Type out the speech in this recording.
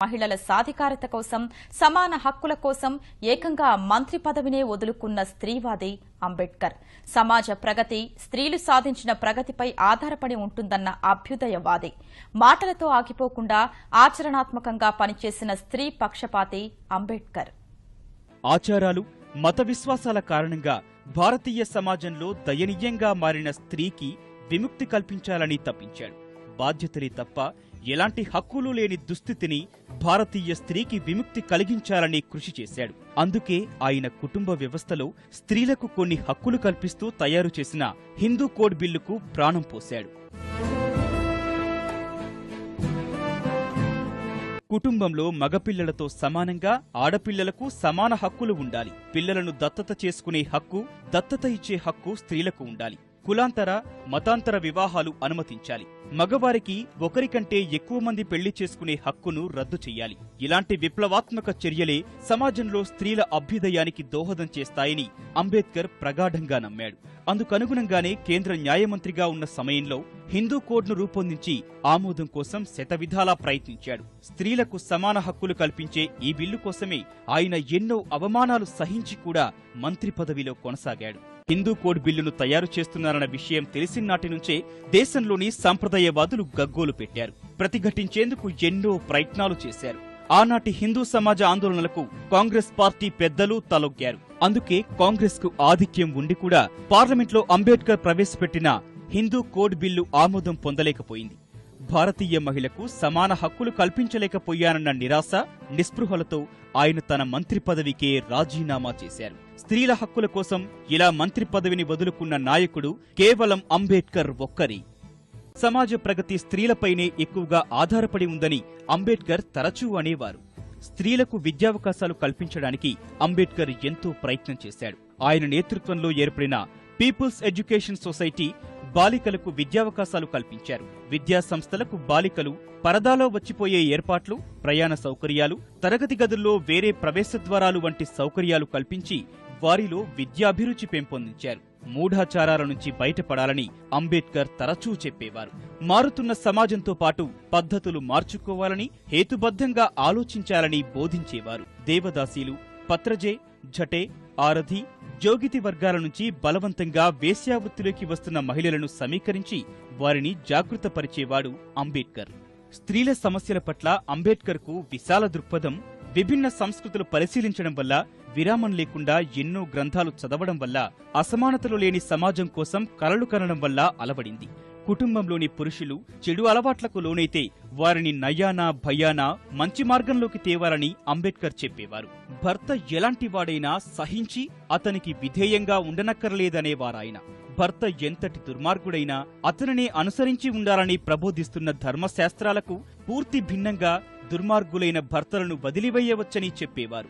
మహిళల సాధికారత కోసం సమాన హక్కుల కోసం ఏకంగా మంత్రి పదవినే వదులుకున్న స్త్రీవాది అంబేద్కర్. సమాజ ప్రగతి స్త్రీలు సాధించిన ప్రగతిపై ఆధారపడి ఉంటుందన్న అభ్యుదయవాది. మాటలతో ఆగిపోకుండా ఆచరణాత్మకంగా పనిచేసిన స్త్రీ పక్షపాతి అంబేద్కర్. ఆచారాలు, మత విశ్వాసాల కారణంగా భారతీయ సమాజంలో దయనీయంగా మారిన స్త్రీకి విముక్తి కల్పించాలని తప్పించాడు. బాధ్యతలే తప్ప ఎలాంటి హక్కులు లేని దుస్థితిని భారతీయ స్త్రీకి విముక్తి కలిగించాలని కృషి చేశాడు. అందుకే ఆయన కుటుంబ వ్యవస్థలో స్త్రీలకు కొన్ని హక్కులు కల్పిస్తూ తయారు చేసిన హిందూ కోడ్ బిల్లుకు ప్రాణం పోశాడు. కుటుంబంలో మగపిల్లలతో సమానంగా ఆడపిల్లలకు సమాన హక్కులు ఉండాలి. పిల్లలను దత్తత చేసుకునే హక్కు, దత్తత ఇచ్చే హక్కు స్త్రీలకు ఉండాలి. కులాంతర, మతాంతర వివాహాలు అనుమతించాలి. మగవారికి ఒకరికంటే ఎక్కువ మంది పెళ్లి చేసుకునే హక్కును రద్దు చెయ్యాలి. ఇలాంటి విప్లవాత్మక చర్యలే సమాజంలో స్త్రీల అభ్యుదయానికి దోహదం చేస్తాయని అంబేద్కర్ ప్రగాఢంగా నమ్మాడు. అందుకనుగుణంగానే కేంద్ర న్యాయమంత్రిగా ఉన్న సమయంలో హిందూ కోడ్ను రూపొందించి ఆమోదం కోసం శతవిధాలా ప్రయత్నించాడు. స్త్రీలకు సమాన హక్కులు కల్పించే ఈ బిల్లు కోసమే ఆయన ఎన్నో అవమానాలు సహించి కూడా మంత్రి పదవిలో కొనసాగాడు. హిందూ కోడ్ బిల్లును తయారు చేస్తున్నారన్న విషయం తెలిసినాటి నుంచే దేశంలోని సంప్రదాయవాదులు గగ్గోలు పెట్టారు. ప్రతిఘటించేందుకు ఎన్నో ప్రయత్నాలు చేశారు. ఆనాటి హిందూ సమాజ ఆందోళనలకు కాంగ్రెస్ పార్టీ పెద్దలు తలొగ్గారు. అందుకే కాంగ్రెస్ కు ఆధిక్యం ఉండి కూడా పార్లమెంట్లో అంబేద్కర్ ప్రవేశపెట్టిన హిందూ కోడ్ బిల్లు ఆమోదం పొందలేకపోయింది. భారతీయ మహిళకు సమాన హక్కులు కల్పించలేకపోయానన్న నిరాశ, నిస్పృహలతో ఆయన తన మంత్రి పదవికే రాజీనామా చేశారు. స్త్రీల హక్కుల కోసం ఇలా మంత్రి పదవిని వదులుకున్న నాయకుడు కేవలం అంబేద్కర్ ఒక్కరే. సమాజ ప్రగతి స్త్రీలపైనే ఎక్కువగా ఆధారపడి ఉందని అంబేద్కర్ తరచూ అనేవారు. స్త్రీలకు విద్యావకాశాలు కల్పించడానికి అంబేద్కర్ ఎంతో ప్రయత్నం చేశాడు. ఆయన నేతృత్వంలో ఏర్పడిన పీపుల్స్ ఎడ్యుకేషన్ సొసైటీ బాలికలకు విద్యావకాశాలు కల్పించారు. విద్యా సంస్థలకు బాలికలు పరదాలో వచ్చిపోయే ఏర్పాట్లు, ప్రయాణ సౌకర్యాలు, తరగతి గదుల్లో వేరే ప్రవేశద్వారాలు వంటి సౌకర్యాలు కల్పించి వారిలో విద్యాభిరుచి పెంపొందించారు. మూఢాచారాల నుంచి బయటపడాలని అంబేద్కర్ తరచూ చెప్పేవారు. మారుతున్న సమాజంతో పాటు పద్ధతులు మార్చుకోవాలని, హేతుబద్ధంగా ఆలోచించాలని బోధించేవారు. దేవదాసీలు, పత్రజే, ఝటే, ఆరధి, జోగితి వర్గాల నుంచి బలవంతంగా వేశ్యావృత్తిలోకి వస్తున్న మహిళలను సమీకరించి వారిని జాగృతపరిచేవాడు అంబేద్కర్. స్త్రీల సమస్యల పట్ల అంబేద్కర్కు విశాల దృక్పథం, విభిన్న సంస్కృతులు పరిశీలించడం వల్ల, విరామం లేకుండా ఎన్నో గ్రంథాలు చదవడం వల్ల, అసమానతలు లేని సమాజం కోసం కలలు కనడం వల్ల అలవడింది. కుటుంబంలోని పురుషులు చెడు అలవాట్లకు లోనైతే వారిని నయానా భయానా మంచి మార్గంలోకి తేవాలని అంబేద్కర్ చెప్పేవారు. భర్త ఎలాంటి వాడైనా సహించి అతనికి విధేయంగా ఉండనక్కర్లేదనేవారాయన. భర్త ఎంతటి దుర్మార్గుడైనా అతనినే అనుసరించి ఉండాలని ప్రబోధిస్తున్న ధర్మశాస్త్రాలకు పూర్తి భిన్నంగా దుర్మార్గులైన భర్తలను వదిలివేయవచ్చని చెప్పేవారు.